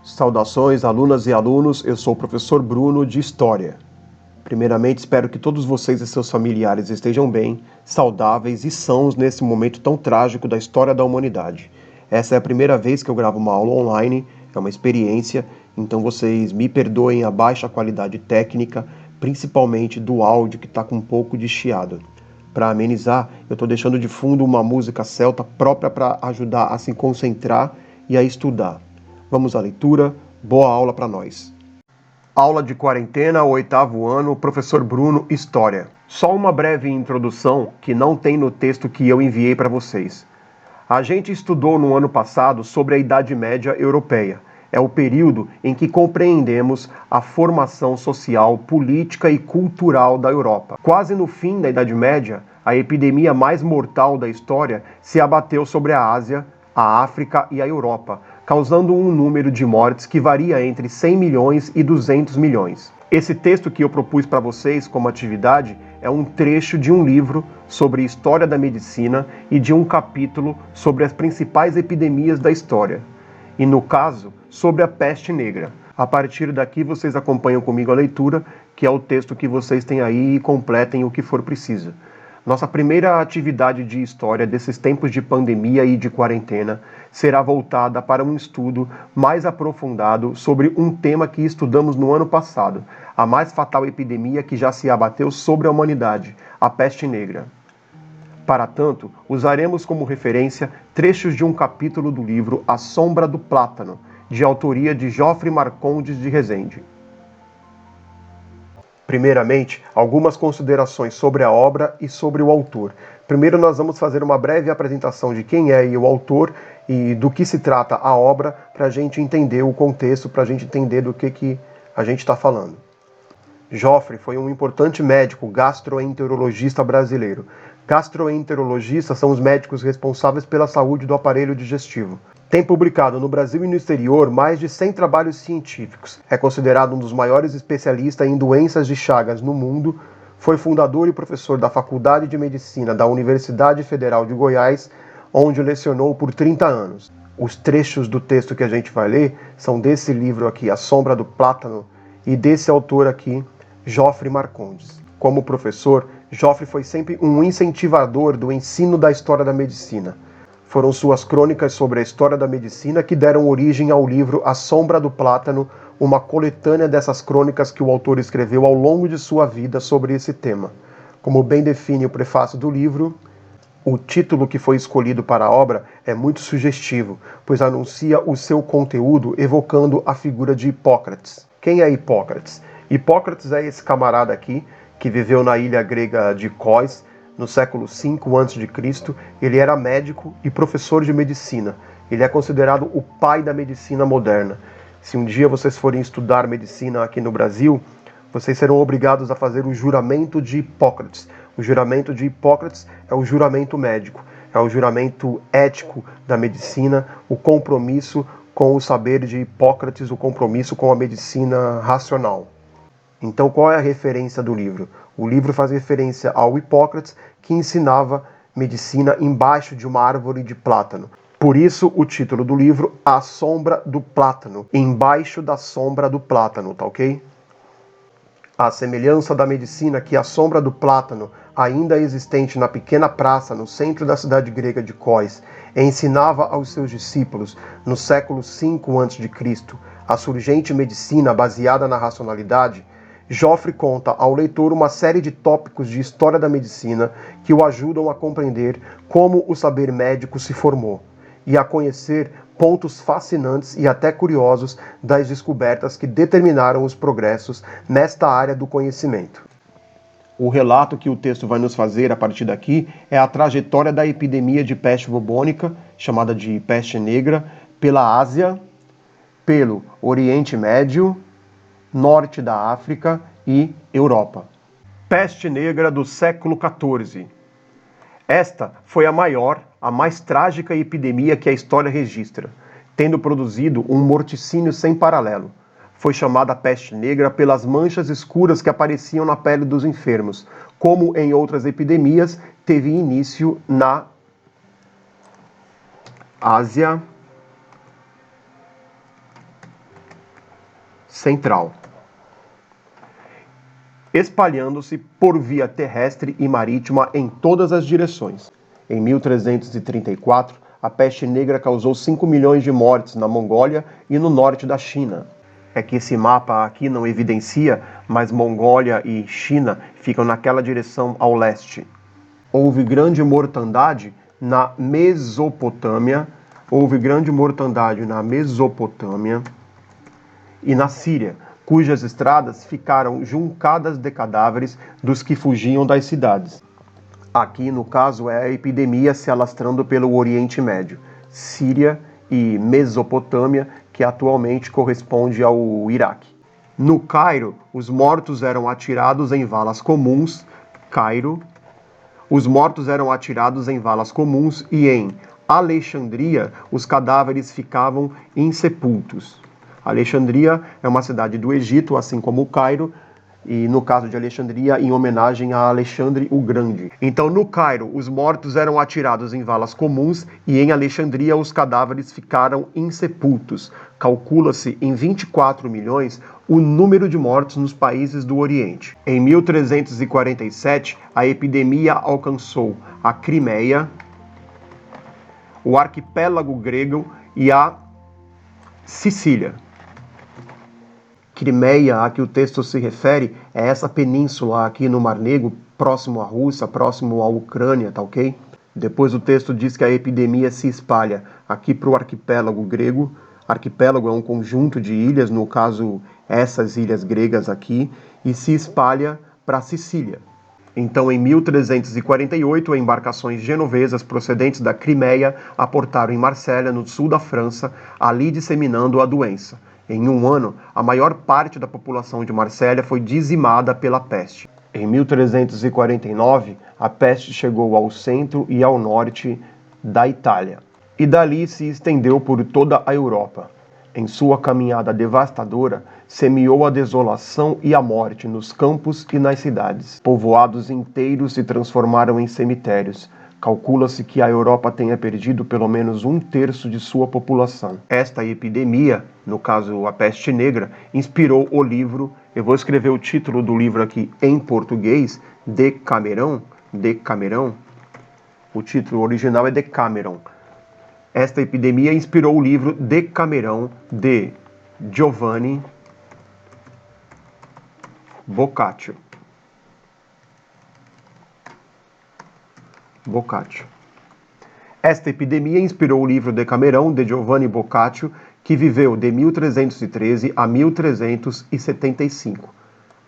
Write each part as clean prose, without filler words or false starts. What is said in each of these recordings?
Saudações, alunas e alunos, eu sou o professor Bruno de História. Primeiramente, espero que todos vocês e seus familiares estejam bem, saudáveis e sãos nesse momento tão trágico da história da humanidade. Essa é a primeira vez que eu gravo uma aula online, é uma experiência, então vocês me perdoem a baixa qualidade técnica, principalmente do áudio que está com um pouco de chiado. Para amenizar, eu estou deixando de fundo uma música celta própria para ajudar a se concentrar e a estudar. Vamos à leitura, boa aula para nós. Aula de quarentena, 8º ano, professor Bruno, História. Só uma breve introdução que não tem no texto que eu enviei para vocês. A gente estudou no ano passado sobre a Idade Média Europeia. É o período em que compreendemos a formação social, política e cultural da Europa. Quase no fim da Idade Média, a epidemia mais mortal da história se abateu sobre a Ásia, a África e a Europa, causando um número de mortes que varia entre 100 milhões e 200 milhões. Esse texto que eu propus para vocês como atividade é um trecho de um livro sobre história da medicina e de um capítulo sobre as principais epidemias da história. E no caso, sobre a peste negra. A partir daqui vocês acompanham comigo a leitura, que é o texto que vocês têm aí e completem o que for preciso. Nossa primeira atividade de história desses tempos de pandemia e de quarentena será voltada para um estudo mais aprofundado sobre um tema que estudamos no ano passado, a mais fatal epidemia que já se abateu sobre a humanidade, a peste negra. Para tanto, usaremos como referência trechos de um capítulo do livro A Sombra do Plátano, de autoria de Geoffrey Marcondes de Rezende. Primeiramente, algumas considerações sobre a obra e sobre o autor. Primeiro, nós vamos fazer uma breve apresentação de quem é o autor e do que se trata a obra, para a gente entender o contexto, para a gente entender do que a gente está falando. Geoffrey foi um importante médico gastroenterologista brasileiro. Gastroenterologistas são os médicos responsáveis pela saúde do aparelho digestivo. Tem publicado no Brasil e no exterior mais de 100 trabalhos científicos. É considerado um dos maiores especialistas em doenças de Chagas no mundo. Foi fundador e professor da Faculdade de Medicina da Universidade Federal de Goiás, onde lecionou por 30 anos. Os trechos do texto que a gente vai ler são desse livro aqui, A Sombra do Plátano, e desse autor aqui, Geoffrey Marcondes. Como professor, Geoffrey foi sempre um incentivador do ensino da história da medicina. Foram suas crônicas sobre a história da medicina que deram origem ao livro A Sombra do Plátano, uma coletânea dessas crônicas que o autor escreveu ao longo de sua vida sobre esse tema. Como bem define o prefácio do livro, o título que foi escolhido para a obra é muito sugestivo, pois anuncia o seu conteúdo evocando a figura de Hipócrates. Quem é Hipócrates? Hipócrates é esse camarada aqui, que viveu na ilha grega de Kos, no século V a.C., ele era médico e professor de medicina. Ele é considerado o pai da medicina moderna. Se um dia vocês forem estudar medicina aqui no Brasil, vocês serão obrigados a fazer o juramento de Hipócrates. O juramento de Hipócrates é o juramento médico, é o juramento ético da medicina, o compromisso com o saber de Hipócrates, o compromisso com a medicina racional. Então, qual é a referência do livro? O livro faz referência ao Hipócrates, que ensinava medicina embaixo de uma árvore de plátano. Por isso, o título do livro, A Sombra do Plátano, embaixo da sombra do plátano, tá ok? A semelhança da medicina que a sombra do plátano, ainda existente na pequena praça no centro da cidade grega de Kos, ensinava aos seus discípulos, no século V a.C., a surgente medicina baseada na racionalidade, Geoffrey conta ao leitor uma série de tópicos de história da medicina que o ajudam a compreender como o saber médico se formou e a conhecer pontos fascinantes e até curiosos das descobertas que determinaram os progressos nesta área do conhecimento. O relato que o texto vai nos fazer a partir daqui é a trajetória da epidemia de peste bubônica, chamada de peste negra, pela Ásia, pelo Oriente Médio, Norte da África e Europa. Peste negra do século XIV. Esta foi a maior, a mais trágica epidemia que a história registra, tendo produzido um morticínio sem paralelo. Foi chamada peste negra pelas manchas escuras que apareciam na pele dos enfermos, como em outras epidemias, teve início na Ásia, central, espalhando-se por via terrestre e marítima em todas as direções. Em 1334, a peste negra causou 5 milhões de mortes na Mongólia e no norte da China. É que esse mapa aqui não evidencia, mas Mongólia e China ficam naquela direção ao leste. Houve grande mortandade na Mesopotâmia, e na Síria, cujas estradas ficaram juncadas de cadáveres dos que fugiam das cidades. Aqui, no caso, é a epidemia se alastrando pelo Oriente Médio, Síria e Mesopotâmia, que atualmente corresponde ao Iraque. No Cairo, os mortos eram atirados em valas comuns, e em Alexandria, os cadáveres ficavam insepultos. Alexandria é uma cidade do Egito, assim como o Cairo, e no caso de Alexandria, em homenagem a Alexandre o Grande. Então, no Cairo, os mortos eram atirados em valas comuns e em Alexandria os cadáveres ficaram insepultos. Calcula-se em 24 milhões o número de mortos nos países do Oriente. Em 1347, a epidemia alcançou a Crimeia, o arquipélago grego e a Sicília. Crimeia, a que o texto se refere, é essa península aqui no Mar Negro, próximo à Rússia, próximo à Ucrânia, tá ok? Depois o texto diz que a epidemia se espalha aqui para o arquipélago grego. Arquipélago é um conjunto de ilhas, no caso essas ilhas gregas aqui, e se espalha para a Sicília. Então, em 1348, embarcações genovesas procedentes da Crimeia aportaram em Marsella, no sul da França, ali disseminando a doença. Em um ano, a maior parte da população de Marsella foi dizimada pela peste. Em 1349, a peste chegou ao centro e ao norte da Itália, e dali se estendeu por toda a Europa. Em sua caminhada devastadora, semeou a desolação e a morte nos campos e nas cidades. Povoados inteiros se transformaram em cemitérios. Calcula-se que a Europa tenha perdido pelo menos 1/3 de sua população. Esta epidemia, no caso a peste negra, inspirou o livro, eu vou escrever o título do livro aqui em português, Decamerão, o título original é Decameron. Esta epidemia inspirou o livro Decamerão, de Giovanni Boccaccio. Esta epidemia inspirou o livro Decamerão, de Giovanni Boccaccio, que viveu de 1313 a 1375.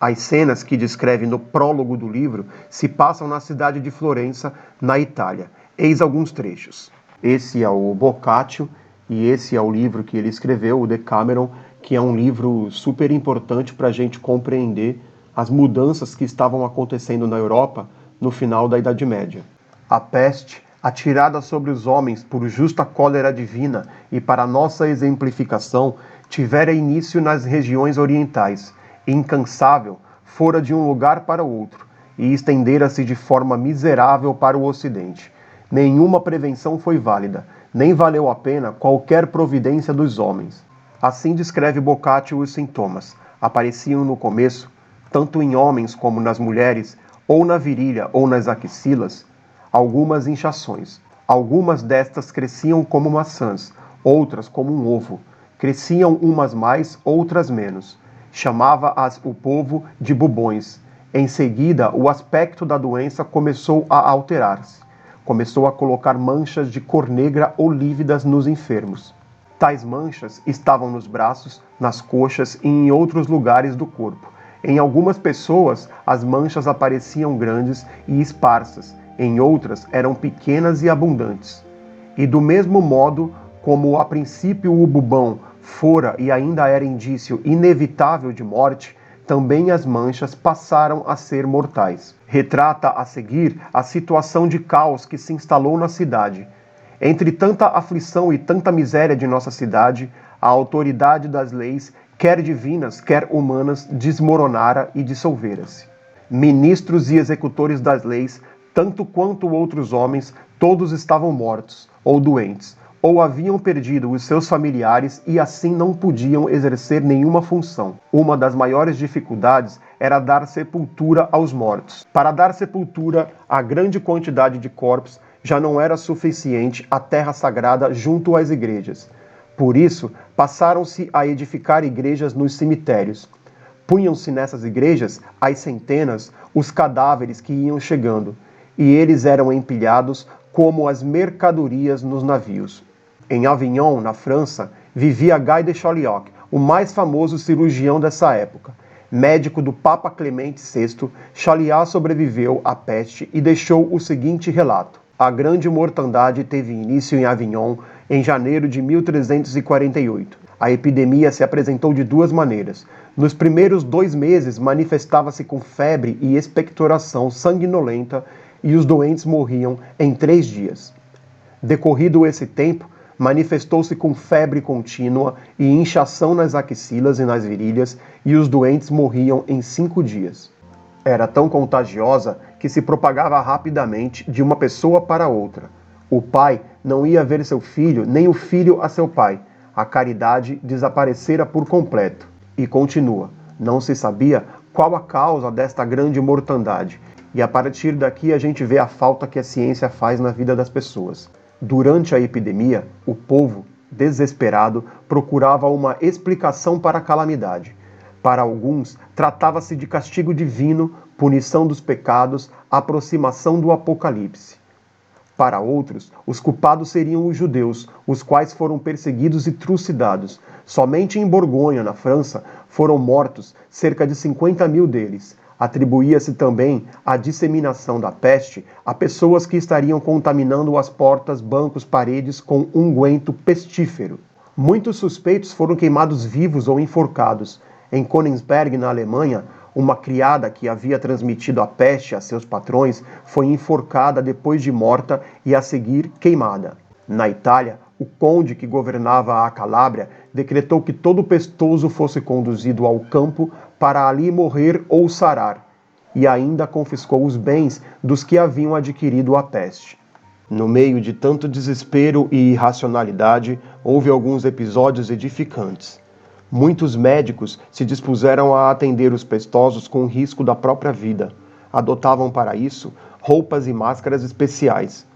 As cenas que descreve no prólogo do livro se passam na cidade de Florença, na Itália. Eis alguns trechos. Esse é o Boccaccio e esse é o livro que ele escreveu, o Decameron, que é um livro super importante para a gente compreender as mudanças que estavam acontecendo na Europa no final da Idade Média. A peste, atirada sobre os homens por justa cólera divina e para nossa exemplificação, tivera início nas regiões orientais, incansável, fora de um lugar para outro, e estendera-se de forma miserável para o ocidente. Nenhuma prevenção foi válida, nem valeu a pena qualquer providência dos homens. Assim descreve Boccaccio os sintomas. Apareciam no começo, tanto em homens como nas mulheres, ou na virilha ou nas axilas, algumas inchações. Algumas destas cresciam como maçãs, outras como um ovo. Cresciam umas mais, outras menos. Chamava-as o povo de bubões. Em seguida, o aspecto da doença começou a alterar-se. Começou a colocar manchas de cor negra ou lívidas nos enfermos. Tais manchas estavam nos braços, nas coxas e em outros lugares do corpo. Em algumas pessoas, as manchas apareciam grandes e esparsas, em outras eram pequenas e abundantes. E do mesmo modo como a princípio o bubão fora e ainda era indício inevitável de morte, também as manchas passaram a ser mortais. Retrata a seguir a situação de caos que se instalou na cidade. Entre tanta aflição e tanta miséria de nossa cidade, a autoridade das leis, quer divinas, quer humanas, desmoronara e dissolvera-se. Ministros e executores das leis, tanto quanto outros homens, todos estavam mortos ou doentes, ou haviam perdido os seus familiares e assim não podiam exercer nenhuma função. Uma das maiores dificuldades era dar sepultura aos mortos. Para dar sepultura a grande quantidade de corpos, já não era suficiente a terra sagrada junto às igrejas. Por isso, passaram-se a edificar igrejas nos cemitérios. Punham-se nessas igrejas, às centenas, os cadáveres que iam chegando, e eles eram empilhados como as mercadorias nos navios. Em Avignon, na França, vivia Guy de Chauliac, o mais famoso cirurgião dessa época. Médico do Papa Clemente VI, Chauliac sobreviveu à peste e deixou o seguinte relato. A grande mortandade teve início em Avignon em janeiro de 1348. A epidemia se apresentou de duas maneiras. Nos primeiros 2 meses manifestava-se com febre e expectoração sanguinolenta e os doentes morriam em 3 dias. Decorrido esse tempo, manifestou-se com febre contínua e inchação nas axilas e nas virilhas e os doentes morriam em 5 dias. Era tão contagiosa que se propagava rapidamente de uma pessoa para outra. O pai não ia ver seu filho, nem o filho a seu pai. A caridade desaparecera por completo. E continua, não se sabia qual a causa desta grande mortandade. E a partir daqui a gente vê a falta que a ciência faz na vida das pessoas. Durante a epidemia, o povo, desesperado, procurava uma explicação para a calamidade. Para alguns, tratava-se de castigo divino, punição dos pecados, aproximação do Apocalipse. Para outros, os culpados seriam os judeus, os quais foram perseguidos e trucidados. Somente em Borgonha, na França, foram mortos cerca de 50.000 deles. Atribuía-se também a disseminação da peste a pessoas que estariam contaminando as portas, bancos, paredes com unguento pestífero. Muitos suspeitos foram queimados vivos ou enforcados. Em Königsberg, na Alemanha, uma criada que havia transmitido a peste a seus patrões foi enforcada depois de morta e a seguir queimada. Na Itália, o conde que governava a Calábria decretou que todo pestoso fosse conduzido ao campo para ali morrer ou sarar, e ainda confiscou os bens dos que haviam adquirido a peste. No meio de tanto desespero e irracionalidade, houve alguns episódios edificantes. Muitos médicos se dispuseram a atender os pestosos com o risco da própria vida. Adotavam para isso roupas e máscaras especiais.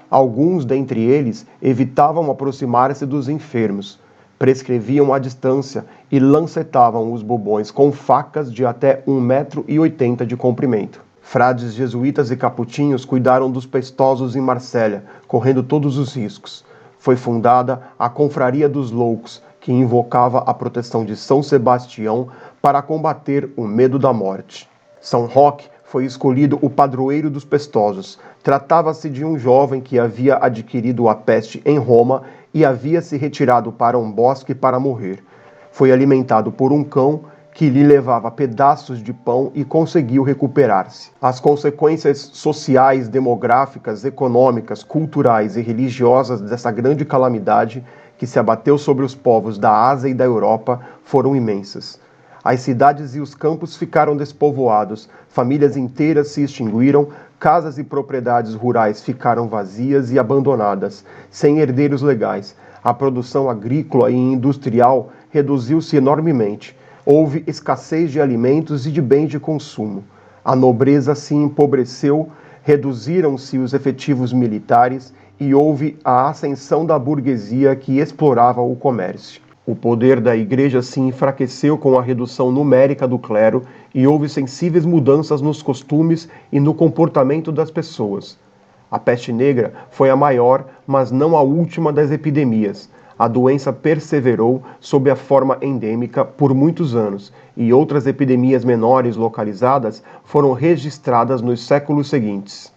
Alguns dentre eles evitavam aproximar-se dos enfermos, prescreviam à distância e lancetavam os bubões com facas de até 1,80 m de comprimento. Frades jesuítas e capuchinhos cuidaram dos pestosos em Marsella, correndo todos os riscos. Foi fundada a Confraria dos Loucos, que invocava a proteção de São Sebastião para combater o medo da morte. São Roque foi escolhido o padroeiro dos pestosos. Tratava-se de um jovem que havia adquirido a peste em Roma e havia se retirado para um bosque para morrer. Foi alimentado por um cão que lhe levava pedaços de pão e conseguiu recuperar-se. As consequências sociais, demográficas, econômicas, culturais e religiosas dessa grande calamidade que se abateu sobre os povos da Ásia e da Europa foram imensas. As cidades e os campos ficaram despovoados, famílias inteiras se extinguiram, casas e propriedades rurais ficaram vazias e abandonadas, sem herdeiros legais. A produção agrícola e industrial reduziu-se enormemente. Houve escassez de alimentos e de bens de consumo. A nobreza se empobreceu, reduziram-se os efetivos militares e houve a ascensão da burguesia que explorava o comércio. O poder da igreja se enfraqueceu com a redução numérica do clero e houve sensíveis mudanças nos costumes e no comportamento das pessoas. A peste negra foi a maior, mas não a última das epidemias. A doença perseverou sob a forma endêmica por muitos anos e outras epidemias menores localizadas foram registradas nos séculos seguintes.